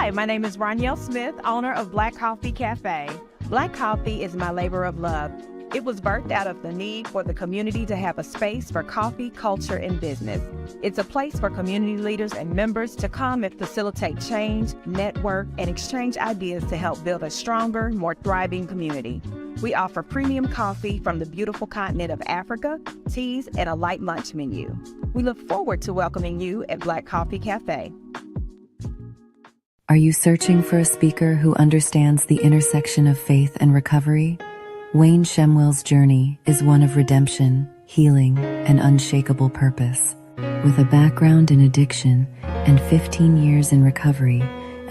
Hi, my name is Ronielle Smith, owner of Black Coffee Cafe. Black Coffee is my labor of love. It was birthed out of the need for the community to have a space for coffee, culture, and business. It's a place for community leaders and members to come and facilitate change, network, and exchange ideas to help build a stronger, more thriving community. We offer premium coffee from the beautiful continent of Africa, teas, and a light lunch menu. We look forward to welcoming you at Black Coffee Cafe. Are you searching for a speaker who understands the intersection of faith and recovery? Wayne Shemwell's journey is one of redemption, healing, and unshakable purpose. With a background in addiction and 15 years in recovery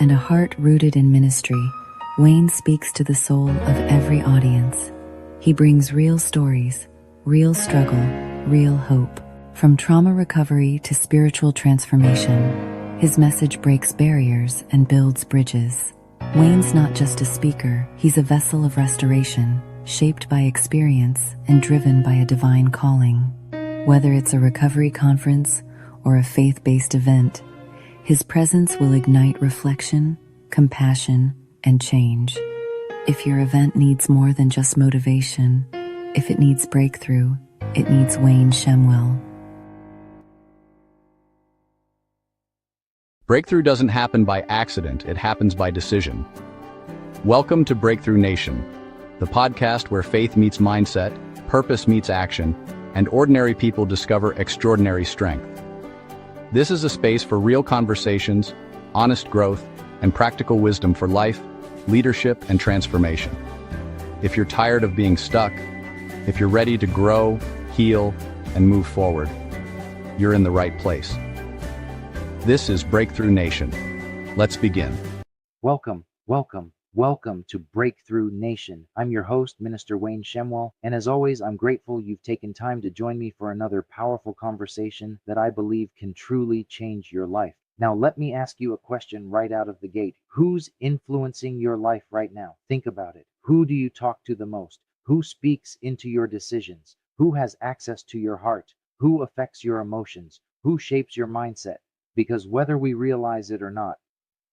and a heart rooted in ministry, Wayne speaks to the soul of every audience. He brings real stories, real struggle, real hope. From trauma recovery to spiritual transformation, his message breaks barriers and builds bridges. Wayne's not just a speaker, he's a vessel of restoration, shaped by experience and driven by a divine calling. Whether it's a recovery conference or a faith-based event, his presence will ignite reflection, compassion, and change. If your event needs more than just motivation, if it needs breakthrough, it needs Wayne Shemwell. Breakthrough doesn't happen by accident, it happens by decision. Welcome to Breakthrough Nation, the podcast where faith meets mindset, purpose meets action, and ordinary people discover extraordinary strength. This is a space for real conversations, honest growth, and practical wisdom for life, leadership, and transformation. If you're tired of being stuck, if you're ready to grow, heal, and move forward, you're in the right place. This is Breakthrough Nation. Let's begin. Welcome to Breakthrough Nation. I'm your host, Minister Wayne Shemwell, and as always, I'm grateful you've taken time to join me for another powerful conversation that I believe can truly change your life. Now, let me ask you a question right out of the gate. Who's influencing your life right now? Think about it. Who do you talk to the most? Who speaks into your decisions? Who has access to your heart? Who affects your emotions? Who shapes your mindset? Because whether we realize it or not,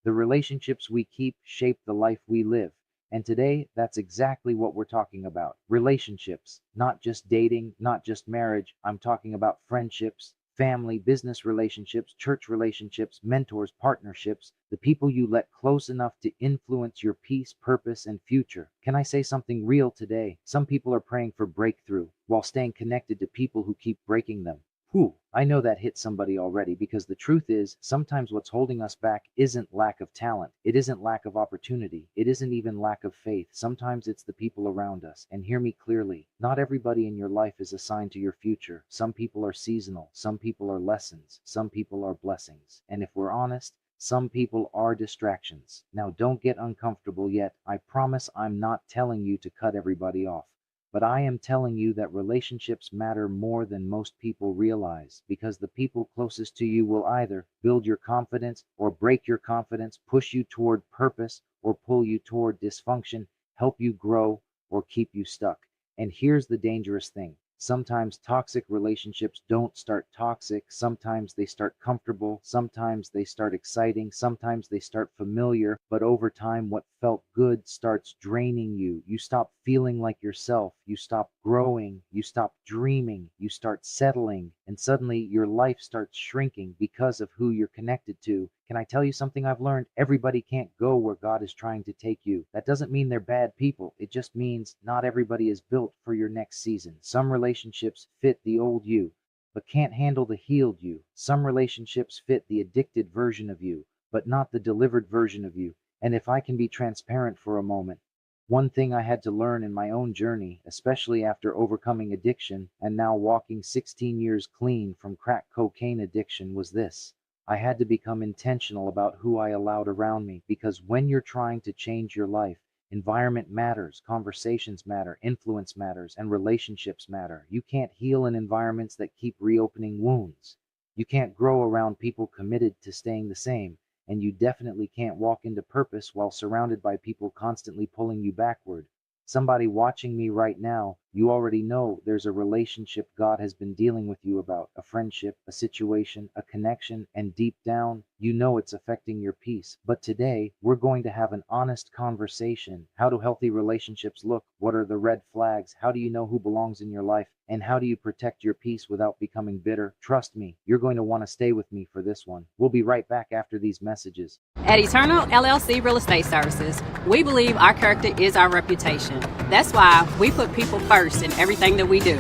the relationships we keep shape the life we live. And today, that's exactly what we're talking about. Relationships, not just dating, not just marriage. I'm talking about friendships, family, business relationships, church relationships, mentors, partnerships, the people you let close enough to influence your peace, purpose, and future. Can I say something real today? Some people are praying for breakthrough while staying connected to people who keep breaking them. Whew, I know that hit somebody already, because the truth is, sometimes what's holding us back isn't lack of talent. It isn't lack of opportunity. It isn't even lack of faith. Sometimes it's the people around us. And hear me clearly, not everybody in your life is assigned to your future. Some people are seasonal. Some people are lessons. Some people are blessings. And if we're honest, some people are distractions. Now, don't get uncomfortable yet. I promise I'm not telling you to cut everybody off. But I am telling you that relationships matter more than most people realize, because the people closest to you will either build your confidence or break your confidence, push you toward purpose or pull you toward dysfunction, help you grow or keep you stuck. And here's the dangerous thing. Sometimes toxic relationships don't start toxic. Sometimes they start comfortable. Sometimes they start exciting. Sometimes they start familiar. But over time, what felt good starts draining you. You stop feeling like yourself. You stop growing. You stop dreaming. You start settling. And suddenly your life starts shrinking because of who you're connected to. Can I tell you something I've learned? Everybody can't go where God is trying to take you. That doesn't mean they're bad people. It just means not everybody is built for your next season. Some relationships fit the old you, but can't handle the healed you. Some relationships fit the addicted version of you, but not the delivered version of you. And if I can be transparent for a moment, one thing I had to learn in my own journey, especially after overcoming addiction and now walking 16 years clean from crack cocaine addiction, was this. I had to become intentional about who I allowed around me, because when you're trying to change your life, environment matters, conversations matter, influence matters, and relationships matter. You can't heal in environments that keep reopening wounds. You can't grow around people committed to staying the same, and you definitely can't walk into purpose while surrounded by people constantly pulling you backward. Somebody watching me right now You already know there's a relationship God has been dealing with you about, a friendship, a situation, a connection, and deep down, you know it's affecting your peace. But today, we're going to have an honest conversation. How do healthy relationships look? What are the red flags? How do you know who belongs in your life? And how do you protect your peace without becoming bitter? Trust me, you're going to want to stay with me for this one. We'll be right back after these messages. At Eternal LLC Real Estate Services, we believe our character is our reputation. That's why we put people first in everything that we do.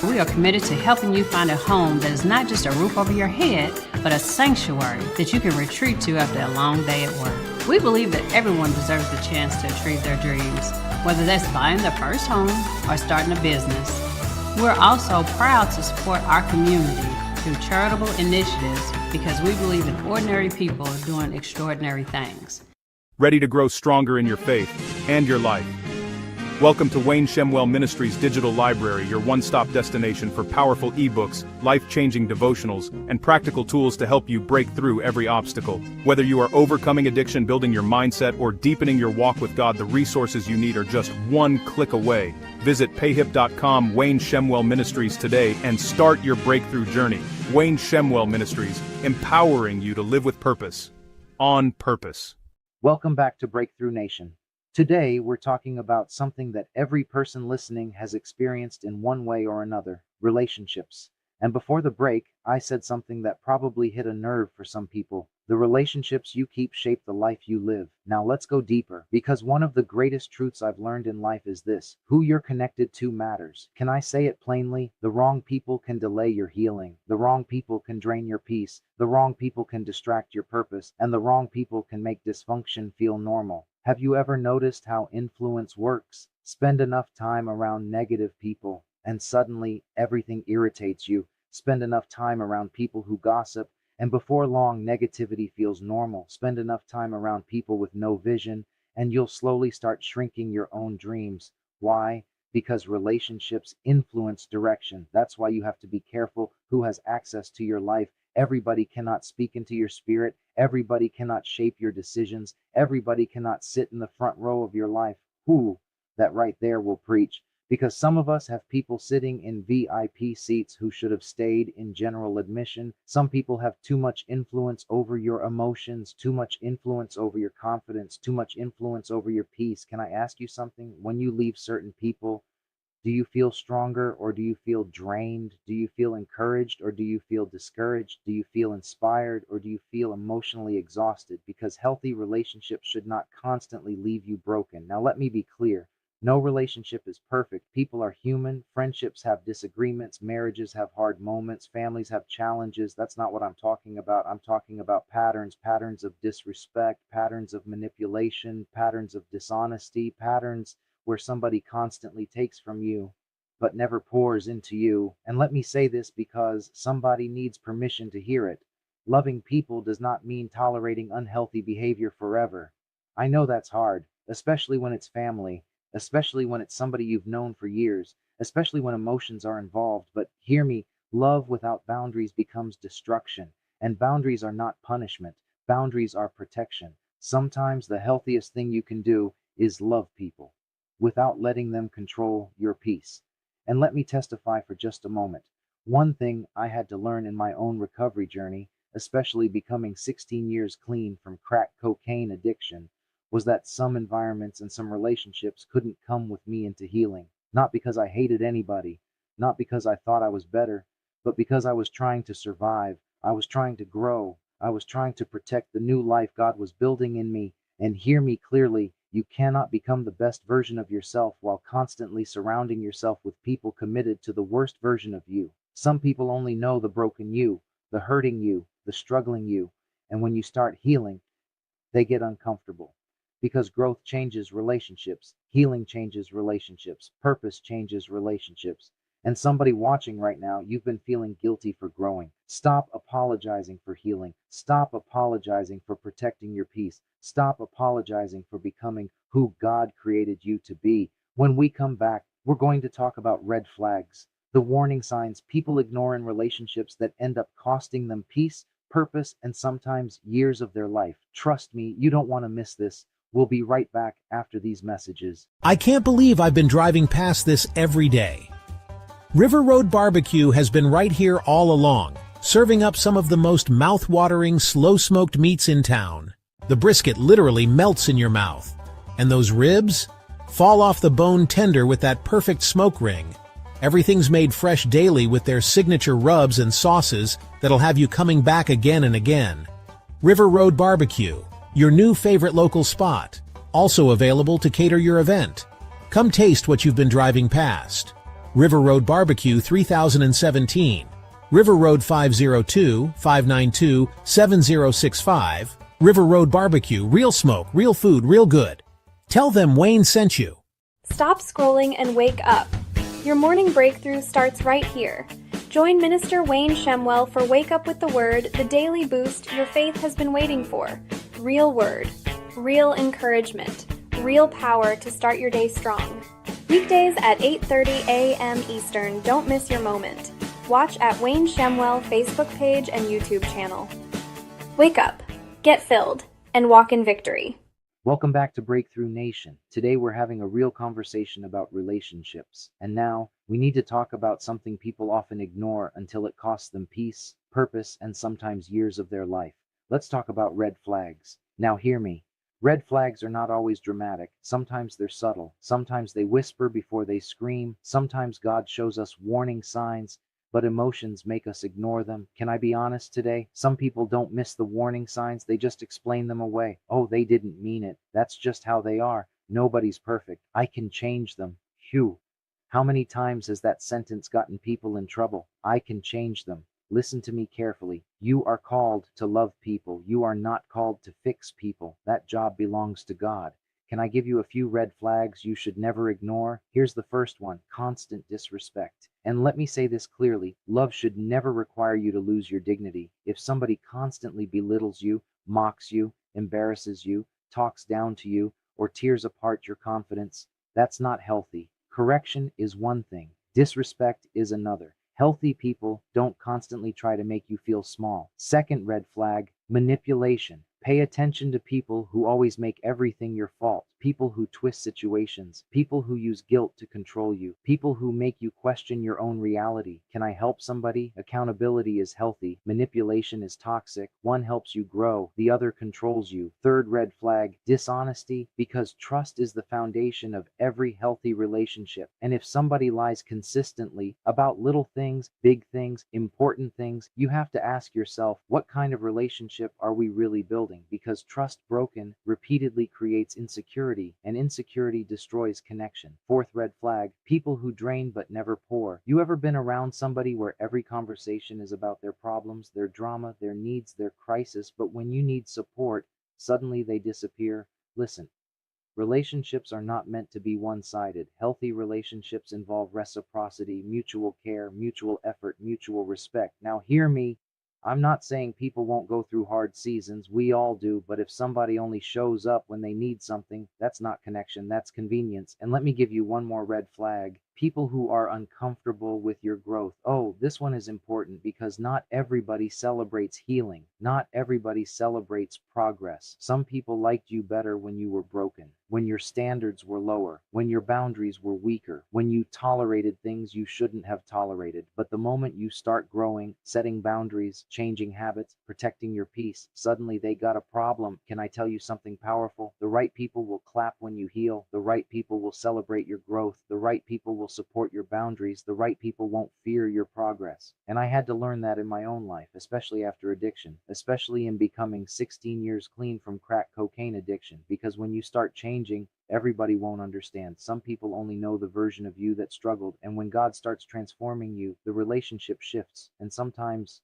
We are committed to helping you find a home that is not just a roof over your head, but a sanctuary that you can retreat to after a long day at work. We believe that everyone deserves the chance to achieve their dreams, whether that's buying their first home or starting a business. We're also proud to support our community through charitable initiatives because we believe in ordinary people doing extraordinary things. Ready to grow stronger in your faith and your life? Welcome to Wayne Shemwell Ministries Digital Library, your one-stop destination for powerful ebooks, life-changing devotionals, and practical tools to help you break through every obstacle. Whether you are overcoming addiction, building your mindset, or deepening your walk with God, the resources you need are just one click away. Visit payhip.com Wayne Shemwell Ministries today and start your breakthrough journey. Wayne Shemwell Ministries, empowering you to live with purpose. On purpose. Welcome back to Breakthrough Nation. Today, we're talking about something that every person listening has experienced in one way or another: relationships. And before the break, I said something that probably hit a nerve for some people. The relationships you keep shape the life you live. Now let's go deeper, because one of the greatest truths I've learned in life is this: who you're connected to matters. Can I say it plainly? The wrong people can delay your healing. The wrong people can drain your peace. The wrong people can distract your purpose. And the wrong people can make dysfunction feel normal. Have you ever noticed how influence works? Spend enough time around negative people, and suddenly everything irritates you. Spend enough time around people who gossip, and before long negativity feels normal. Spend enough time around people with no vision, and you'll slowly start shrinking your own dreams. Why? Because relationships influence direction. That's why you have to be careful who has access to your life. Everybody cannot speak into your spirit. Everybody cannot shape your decisions. Everybody cannot sit in the front row of your life. Who? That right there will preach. Because some of us have people sitting in VIP seats who should have stayed in general admission. Some people have too much influence over your emotions, too much influence over your confidence, too much influence over your peace. Can I ask you something? When you leave certain people, do you feel stronger, or do you feel drained? Do you feel encouraged, or do you feel discouraged? Do you feel inspired, or do you feel emotionally exhausted? Because healthy relationships should not constantly leave you broken. Now let me be clear. No relationship is perfect. People are human. Friendships have disagreements. Marriages have hard moments. Families have challenges. That's not what I'm talking about. I'm talking about patterns of disrespect, patterns of manipulation, patterns of dishonesty, patterns where somebody constantly takes from you but never pours into you. And let me say this because somebody needs permission to hear it. Loving people does not mean tolerating unhealthy behavior forever. I know that's hard, especially when it's family, especially when it's somebody you've known for years, especially when emotions are involved. But hear me, love without boundaries becomes destruction, and boundaries are not punishment. Boundaries are protection. Sometimes the healthiest thing you can do is love people without letting them control your peace. And let me testify for just a moment. One thing I had to learn in my own recovery journey, especially becoming 16 years clean from crack cocaine addiction, was that some environments and some relationships couldn't come with me into healing. Not because I hated anybody, not because I thought I was better, but because I was trying to survive. I was trying to grow. I was trying to protect the new life God was building in me. And hear me clearly, you cannot become the best version of yourself while constantly surrounding yourself with people committed to the worst version of you. Some people only know the broken you, the hurting you, the struggling you. And when you start healing, they get uncomfortable. Because growth changes relationships, healing changes relationships, purpose changes relationships. And somebody watching right now, you've been feeling guilty for growing. Stop apologizing for healing. Stop apologizing for protecting your peace. Stop apologizing for becoming who God created you to be. When we come back, we're going to talk about red flags, the warning signs people ignore in relationships that end up costing them peace, purpose, and sometimes years of their life. Trust me, you don't want to miss this. We'll be right back after these messages. I can't believe I've been driving past this every day. River Road Barbecue has been right here all along, serving up some of the most mouth-watering, slow-smoked meats in town. The brisket literally melts in your mouth. And those ribs? Fall off the bone tender with that perfect smoke ring. Everything's made fresh daily with their signature rubs and sauces that'll have you coming back again and again. River Road Barbecue, your new favorite local spot. Also available to cater your event. Come taste what you've been driving past. River Road Barbecue 3017. River Road 502-592-7065. River Road Barbecue, real smoke, real food, real good. Tell them Wayne sent you. Stop scrolling and wake up. Your morning breakthrough starts right here. Join Minister Wayne Shemwell for Wake Up with the Word, the daily boost your faith has been waiting for. Real word, real encouragement, real power to start your day strong. Weekdays at 8:30 a.m. Eastern. Don't miss your moment. Watch at Wayne Shemwell Facebook page and YouTube channel. Wake up, get filled, and walk in victory. Welcome back to Breakthrough Nation. Today we're having a real conversation about relationships. And now we need to talk about something people often ignore until it costs them peace, purpose, and sometimes years of their life. Let's talk about red flags. Now hear me. Red flags are not always dramatic. Sometimes they're subtle. Sometimes they whisper before they scream. Sometimes God shows us warning signs, but emotions make us ignore them. Can I be honest today? Some people don't miss the warning signs, they just explain them away. Oh, they didn't mean it. That's just how they are. Nobody's perfect. I can change them. Phew. How many times has that sentence gotten people in trouble? I can change them. Listen to me carefully. You are called to love people. You are not called to fix people. That job belongs to God. Can I give you a few red flags you should never ignore? Here's the first one: constant disrespect. And let me say this clearly, love should never require you to lose your dignity. If somebody constantly belittles you, mocks you, embarrasses you, talks down to you, or tears apart your confidence, that's not healthy. Correction is one thing, disrespect is another. Healthy people don't constantly try to make you feel small. Second red flag, manipulation. Pay attention to people who always make everything your fault, people who twist situations, people who use guilt to control you, people who make you question your own reality. Can I help somebody? Accountability is healthy. Manipulation is toxic. One helps you grow, the other controls you. Third red flag, dishonesty, because trust is the foundation of every healthy relationship. And if somebody lies consistently about little things, big things, important things, you have to ask yourself, what kind of relationship are we really building? Because trust broken repeatedly creates insecurity, and insecurity destroys connection. Fourth red flag, people who drain but never pour. You ever been around somebody where every conversation is about their problems, their drama, their needs, their crisis, but when you need support, suddenly they disappear? Listen, relationships are not meant to be one-sided. Healthy relationships involve reciprocity, mutual care, mutual effort, mutual respect. Now hear me. I'm not saying people won't go through hard seasons, we all do, but if somebody only shows up when they need something, that's not connection, that's convenience. And let me give you one more red flag. People who are uncomfortable with your growth. Oh, this one is important because not everybody celebrates healing. Not everybody celebrates progress. Some people liked you better when you were broken, when your standards were lower, when your boundaries were weaker, when you tolerated things you shouldn't have tolerated. But the moment you start growing, setting boundaries, changing habits, protecting your peace, suddenly they got a problem. Can I tell you something powerful? The right people will clap when you heal. The right people will celebrate your growth. The right people will support your boundaries. The right people won't fear your progress. And I had to learn that in my own life, especially after addiction, especially in becoming 16 years clean from crack cocaine addiction. Because when you start changing, everybody won't understand. Some people only know the version of you that struggled. And when God starts transforming you, the relationship shifts. And sometimes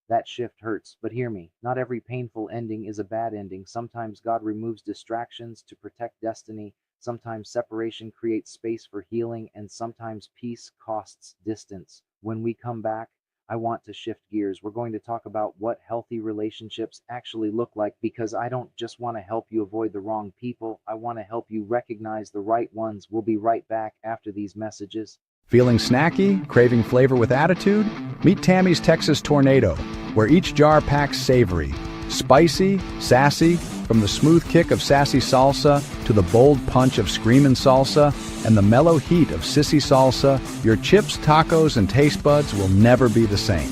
that shift hurts. But hear me, not every painful ending is a bad ending. Sometimes God removes distractions to protect destiny. Sometimes separation creates space for healing, and sometimes peace costs distance. When we come back, I want to shift gears. We're going to talk about what healthy relationships actually look like, because I don't just want to help you avoid the wrong people. I want to help you recognize the right ones. We'll be right back after these messages. Feeling snacky? Craving flavor with attitude? Meet Tammy's Texas Tornado, where each jar packs savory, Spicy, sassy, from the smooth kick of sassy salsa to the bold punch of screamin' salsa and the mellow heat of sissy salsa, your chips, tacos, and taste buds will never be the same.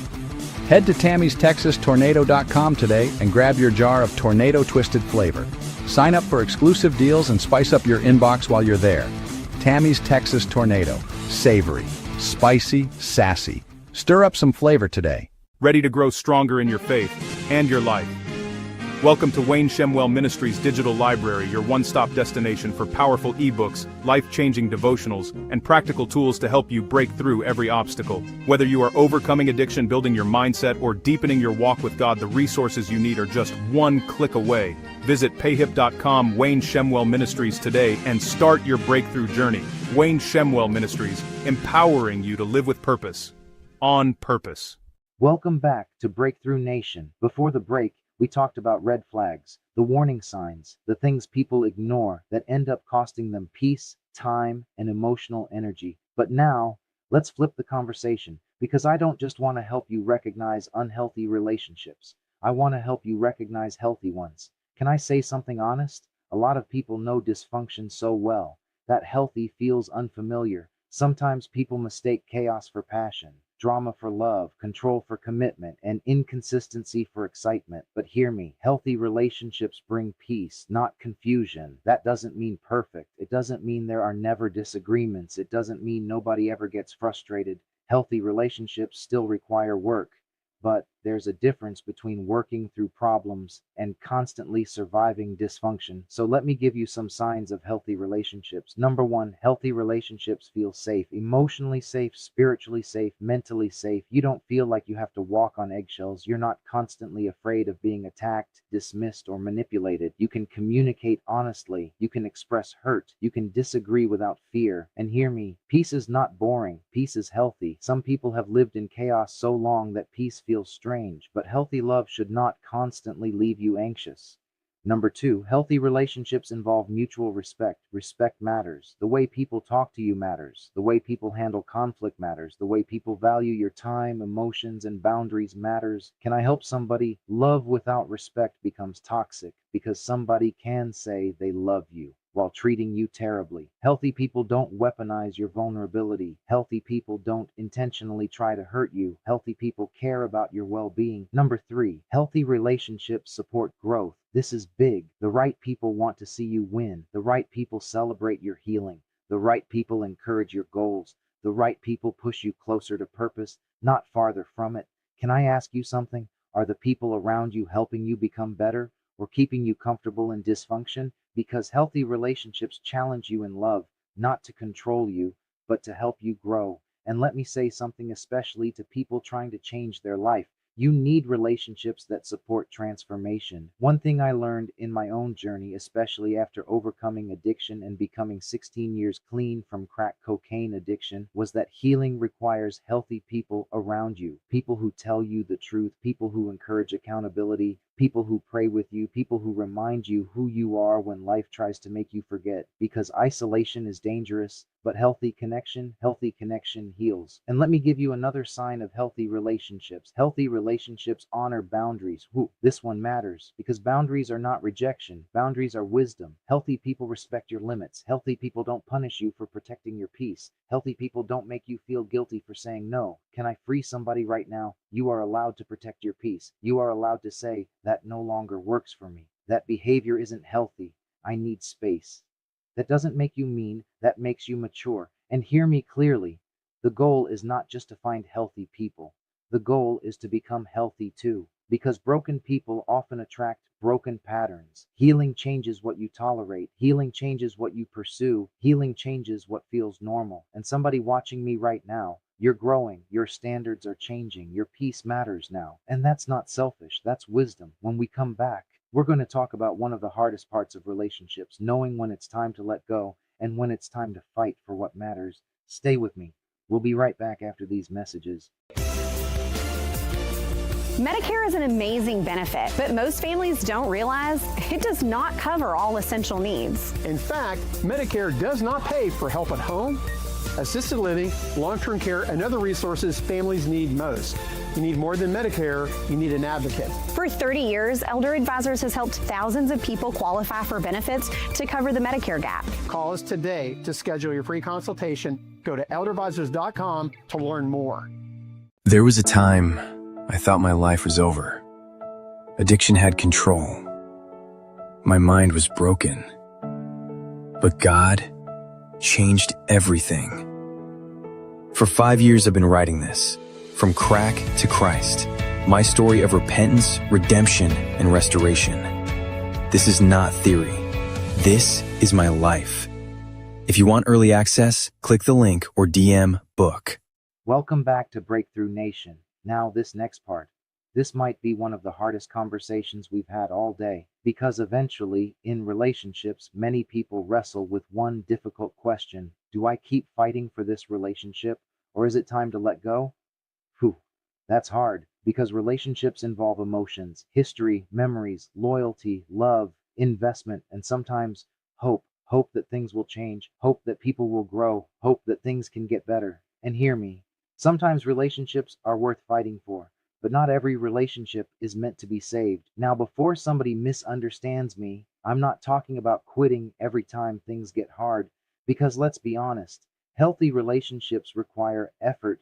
Head to Tammy'sTexasTornado.com today and grab your jar of Tornado Twisted flavor. Sign up for exclusive deals and spice up your inbox while you're there. Tammy's Texas Tornado. Savory, spicy, sassy. Stir up some flavor today. Ready to grow stronger in your faith and your life. Welcome to Wayne Shemwell Ministries Digital Library, your one-stop destination for powerful ebooks, life-changing devotionals, and practical tools to help you break through every obstacle. Whether you are overcoming addiction, building your mindset, or deepening your walk with God, the resources you need are just one click away. Visit payhip.com Wayne Shemwell Ministries today and start your breakthrough journey. Wayne Shemwell Ministries, empowering you to live with purpose. On purpose. Welcome back to Breakthrough Nation. Before the break, we talked about red flags, the warning signs, the things people ignore that end up costing them peace, time, and emotional energy. But now, let's flip the conversation, because I don't just want to help you recognize unhealthy relationships. I want to help you recognize healthy ones. Can I say something honest? A lot of people know dysfunction so well that healthy feels unfamiliar. Sometimes people mistake chaos for passion, drama for love, control for commitment, and inconsistency for excitement. But hear me, healthy relationships bring peace, not confusion. That doesn't mean perfect. It doesn't mean there are never disagreements. It doesn't mean nobody ever gets frustrated. Healthy relationships still require work. But there's a difference between working through problems and constantly surviving dysfunction. So let me give you some signs of healthy relationships. Number one, healthy relationships feel safe, emotionally safe, spiritually safe, mentally safe. You don't feel like you have to walk on eggshells. You're not constantly afraid of being attacked, dismissed, or manipulated. You can communicate honestly. You can express hurt. You can disagree without fear. And hear me, peace is not boring. Peace is healthy. Some people have lived in chaos so long that peace feels strange. But healthy love should not constantly leave you anxious. Number two, healthy relationships involve mutual respect. Respect matters. The way people talk to you matters. The way people handle conflict matters. The way people value your time, emotions, and boundaries matters. Can I help somebody? Love without respect becomes toxic because somebody can say they love you while treating you terribly. Healthy people don't weaponize your vulnerability. Healthy people don't intentionally try to hurt you. Healthy people care about your well-being. Number three, healthy relationships support growth. This is big. The right people want to see you win. The right people celebrate your healing. The right people encourage your goals. The right people push you closer to purpose, not farther from it. Can I ask you something? Are the people around you helping you become better or keeping you comfortable in dysfunction? Because healthy relationships challenge you in love, not to control you, but to help you grow. And let me say something especially to people trying to change their life. You need relationships that support transformation. One thing I learned in my own journey, especially after overcoming addiction and becoming 16 years clean from crack cocaine addiction, was that healing requires healthy people around you. People who tell you the truth, people who encourage accountability, people who pray with you, people who remind you who you are when life tries to make you forget. Because isolation is dangerous, but healthy connection heals. And let me give you another sign of healthy relationships. Healthy relationships honor boundaries. This one matters because boundaries are not rejection. Boundaries are wisdom. Healthy people respect your limits. Healthy people don't punish you for protecting your peace. Healthy people don't make you feel guilty for saying no. Can I free somebody right now? You are allowed to protect your peace. You are allowed to say, that no longer works for me. That behavior isn't healthy. I need space. That doesn't make you mean, that makes you mature. And hear me clearly. The goal is not just to find healthy people. The goal is to become healthy too. Because broken people often attract broken patterns. Healing changes what you tolerate. Healing changes what you pursue. Healing changes what feels normal. And somebody watching me right now, you're growing, your standards are changing, your peace matters now. And that's not selfish, that's wisdom. When we come back, we're going to talk about one of the hardest parts of relationships, knowing when it's time to let go and when it's time to fight for what matters. Stay with me. We'll be right back after these messages. Medicare is an amazing benefit, but most families don't realize it does not cover all essential needs. In fact, Medicare does not pay for help at home, assisted living, long-term care, and other resources families need most. You need more than Medicare, you need an advocate. For 30 years, Elder Advisors has helped thousands of people qualify for benefits to cover the Medicare gap. Call us today to schedule your free consultation. Go to elderadvisors.com to learn more. There was a time I thought my life was over. Addiction had control. My mind was broken. But God changed everything. For 5 years I've been writing this, from crack to Christ, my story of repentance, redemption, and restoration. This is not theory. This is my life. If you want early access, click the link or DM book. Welcome back to Breakthrough Nation. Now this next part. This might be one of the hardest conversations we've had all day, because eventually, in relationships, many people wrestle with one difficult question. Do I keep fighting for this relationship, or is it time to let go? Whew, that's hard, because relationships involve emotions, history, memories, loyalty, love, investment, and sometimes hope. Hope that things will change, hope that people will grow, hope that things can get better. And hear me, sometimes relationships are worth fighting for, but not every relationship is meant to be saved. Now, before somebody misunderstands me, I'm not talking about quitting every time things get hard, because let's be honest, healthy relationships require effort.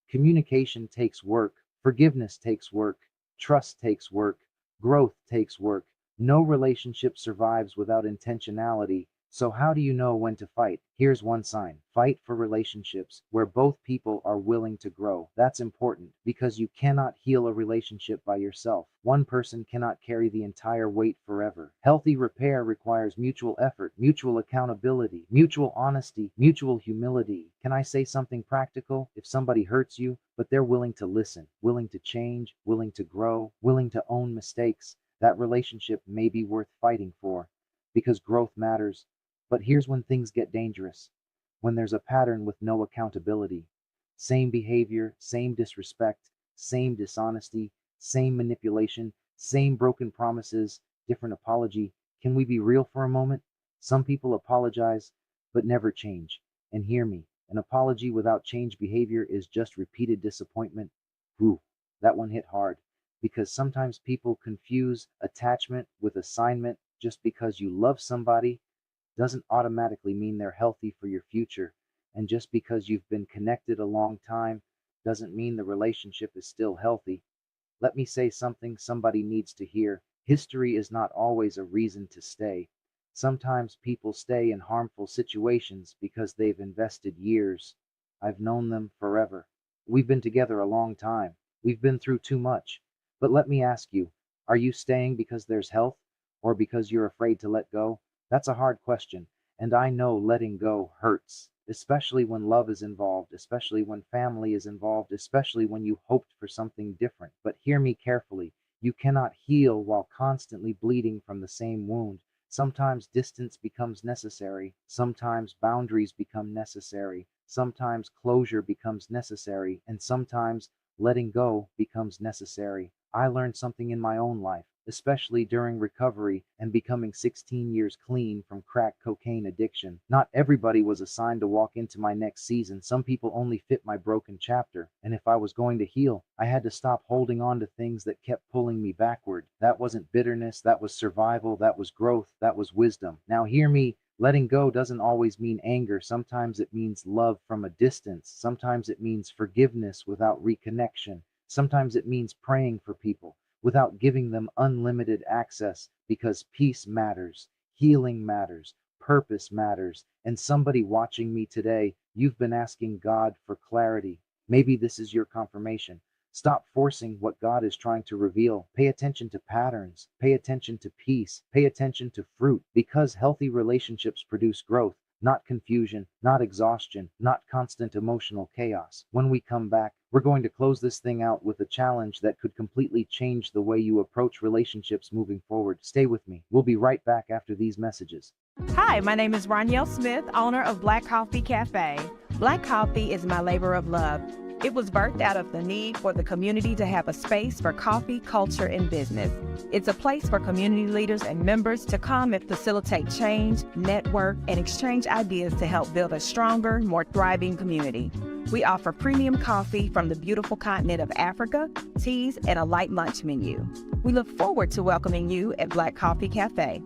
Communication takes work, forgiveness takes work, trust takes work, growth takes work. No relationship survives without intentionality. So how do you know when to fight? Here's one sign. Fight for relationships where both people are willing to grow. That's important because you cannot heal a relationship by yourself. One person cannot carry the entire weight forever. Healthy repair requires mutual effort, mutual accountability, mutual honesty, mutual humility. Can I say something practical? If somebody hurts you, but they're willing to listen, willing to change, willing to grow, willing to own mistakes, that relationship may be worth fighting for, because growth matters. But here's when things get dangerous. When there's a pattern with no accountability. Same behavior, same disrespect, same dishonesty, same manipulation, same broken promises, different apology. Can we be real for a moment? Some people apologize, but never change. And hear me, an apology without changed behavior is just repeated disappointment. Whew, that one hit hard. Because sometimes people confuse attachment with assignment. Just because you love somebody doesn't automatically mean they're healthy for your future. And just because you've been connected a long time doesn't mean the relationship is still healthy. Let me say something somebody needs to hear. History is not always a reason to stay. Sometimes people stay in harmful situations because they've invested years. I've known them forever. We've been together a long time. We've been through too much. But let me ask you, are you staying because there's health or because you're afraid to let go? That's a hard question, and I know letting go hurts, especially when love is involved, especially when family is involved, especially when you hoped for something different. But hear me carefully. You cannot heal while constantly bleeding from the same wound. Sometimes distance becomes necessary. Sometimes boundaries become necessary. Sometimes closure becomes necessary. And sometimes letting go becomes necessary. I learned something in my own life, especially during recovery and becoming 16 years clean from crack cocaine addiction. Not everybody was assigned to walk into my next season. Some people only fit my broken chapter. And if I was going to heal, I had to stop holding on to things that kept pulling me backward. That wasn't bitterness, that was survival, that was growth, that was wisdom. Now hear me. Letting go doesn't always mean anger. Sometimes it means love from a distance. Sometimes it means forgiveness without reconnection. Sometimes it means praying for people without giving them unlimited access, because peace matters, healing matters, purpose matters. And somebody watching me today, you've been asking God for clarity. Maybe this is your confirmation. Stop forcing what God is trying to reveal. Pay attention to patterns. Pay attention to peace. Pay attention to fruit, because healthy relationships produce growth. Not confusion, not exhaustion, not constant emotional chaos. When we come back, we're going to close this thing out with a challenge that could completely change the way you approach relationships moving forward. Stay with me. We'll be right back after these messages. Hi, my name is Ronielle Smith, owner of Black Coffee Cafe. Black coffee is my labor of love. It was birthed out of the need for the community to have a space for coffee, culture, and business. It's a place for community leaders and members to come and facilitate change, network, and exchange ideas to help build a stronger, more thriving community. We offer premium coffee from the beautiful continent of Africa, teas, and a light lunch menu. We look forward to welcoming you at Black Coffee Cafe.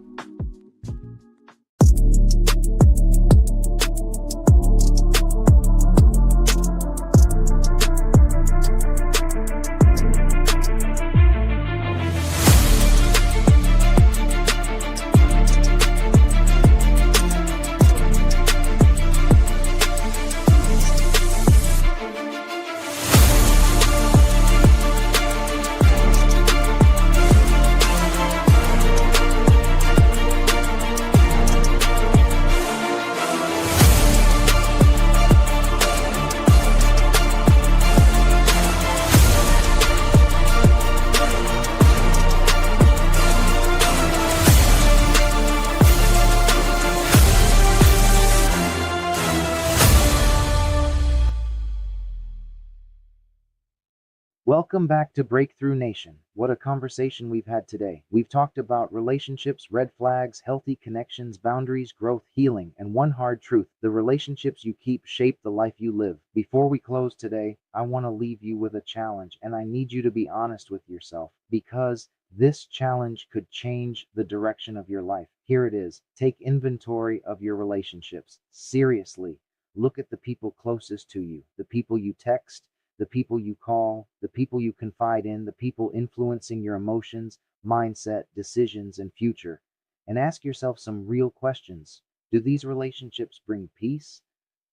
Welcome back to Breakthrough Nation. What a conversation we've had today. We've talked about relationships, red flags, healthy connections, boundaries, growth, healing, and one hard truth: the relationships you keep shape the life you live. Before we close today, I want to leave you with a challenge, and I need you to be honest with yourself, because this challenge could change the direction of your life. Here it is. Take inventory of your relationships. Seriously. Look at the people closest to you, the people you text, the people you call, the people you confide in, the people influencing your emotions, mindset, decisions, and future. And ask yourself some real questions. Do these relationships bring peace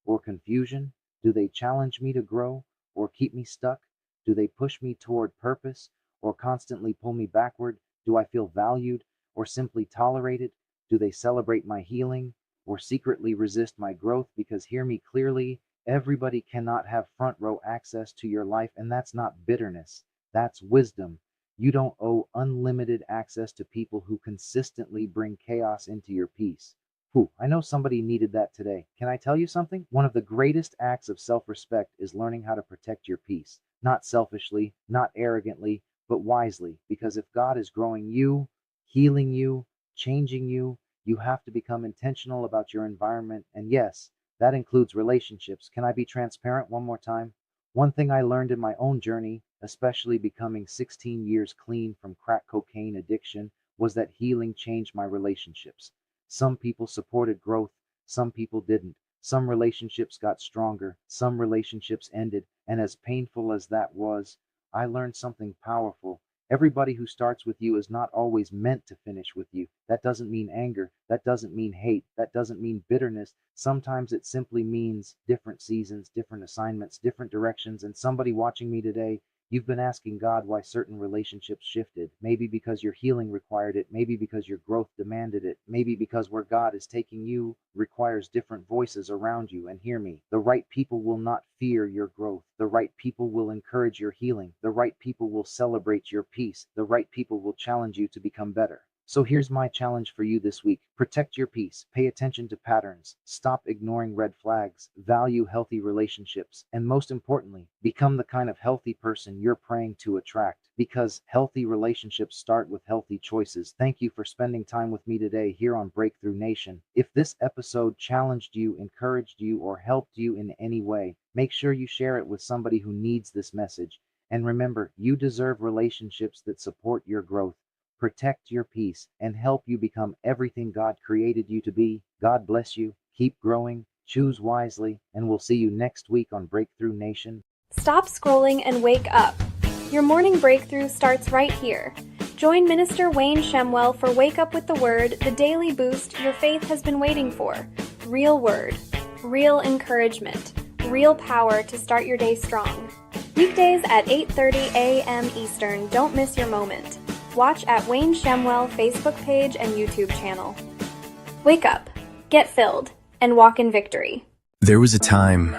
or confusion? Do they challenge me to grow or keep me stuck? Do they push me toward purpose or constantly pull me backward? Do I feel valued or simply tolerated? Do they celebrate my healing or secretly resist my growth? Because hear me clearly, everybody cannot have front row access to your life, and that's not bitterness. That's wisdom. You don't owe unlimited access to people who consistently bring chaos into your peace. Whew, I know somebody needed that today. Can I tell you something? One of the greatest acts of self-respect is learning how to protect your peace. Not selfishly, not arrogantly, but wisely. Because if God is growing you, healing you, changing you, you have to become intentional about your environment. And yes, that includes relationships. Can I be transparent one more time? One thing I learned in my own journey, especially becoming 16 years clean from crack cocaine addiction, was that healing changed my relationships. Some people supported growth, some people didn't. Some relationships got stronger, some relationships ended, and as painful as that was, I learned something powerful. Everybody who starts with you is not always meant to finish with you. That doesn't mean anger. That doesn't mean hate. That doesn't mean bitterness. Sometimes it simply means different seasons, different assignments, different directions. And somebody watching me today, you've been asking God why certain relationships shifted. Maybe because your healing required it. Maybe because your growth demanded it. Maybe because where God is taking you requires different voices around you. And hear me, the right people will not fear your growth. The right people will encourage your healing. The right people will celebrate your peace. The right people will challenge you to become better. So here's my challenge for you this week. Protect your peace. Pay attention to patterns. Stop ignoring red flags. Value healthy relationships. And most importantly, become the kind of healthy person you're praying to attract. Because healthy relationships start with healthy choices. Thank you for spending time with me today here on Breakthrough Nation. If this episode challenged you, encouraged you, or helped you in any way, make sure you share it with somebody who needs this message. And remember, you deserve relationships that support your growth, protect your peace, and help you become everything God created you to be. God bless you. Keep growing, choose wisely, and we'll see you next week on Breakthrough Nation. Stop scrolling and wake up. Your morning breakthrough starts right here. Join Minister Wayne Shemwell for Wake Up with the Word, the daily boost your faith has been waiting for. Real word, real encouragement, real power to start your day strong. Weekdays at 8:30 a.m. Eastern. Don't miss your moment. Watch at Wayne Shemwell Facebook page and YouTube channel. Wake up, get filled, and walk in victory. There was a time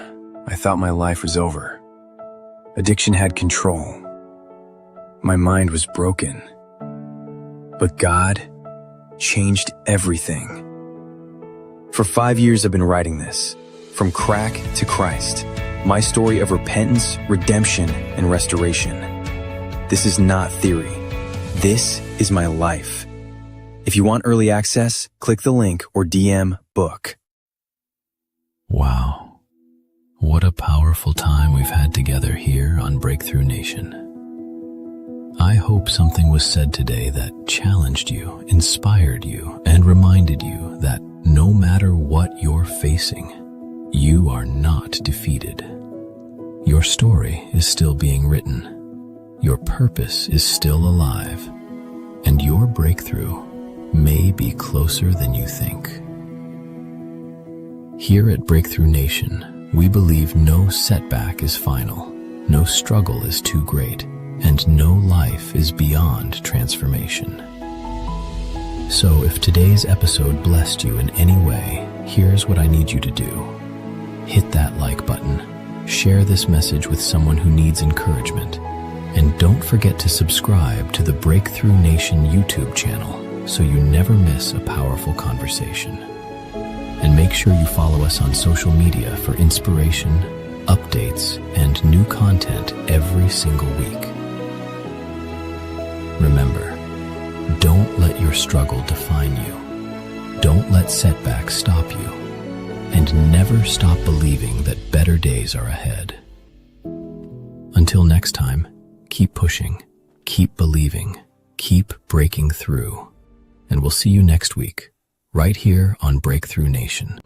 I thought my life was over. Addiction had control. My mind was broken. But God changed everything. For 5 years I've been writing this, from crack to Christ, My story of repentance, redemption, and restoration. This is not theory. This is my life. If you want early access, click the link or DM book. Wow. What a powerful time we've had together here on Breakthrough Nation. I hope something was said today that challenged you, inspired you, and reminded you that no matter what you're facing, you are not defeated. Your story is still being written. Your purpose is still alive. And your breakthrough may be closer than you think. Here at Breakthrough Nation, we believe no setback is final, no struggle is too great, and no life is beyond transformation. So if today's episode blessed you in any way, here's what I need you to do. Hit that like button, share this message with someone who needs encouragement, and don't forget to subscribe to the Breakthrough Nation YouTube channel so you never miss a powerful conversation. And make sure you follow us on social media for inspiration, updates, and new content every single week. Remember, don't let your struggle define you. Don't let setbacks stop you. And never stop believing that better days are ahead. Until next time, keep pushing, keep believing, keep breaking through. And we'll see you next week, right here on Breakthrough Nation.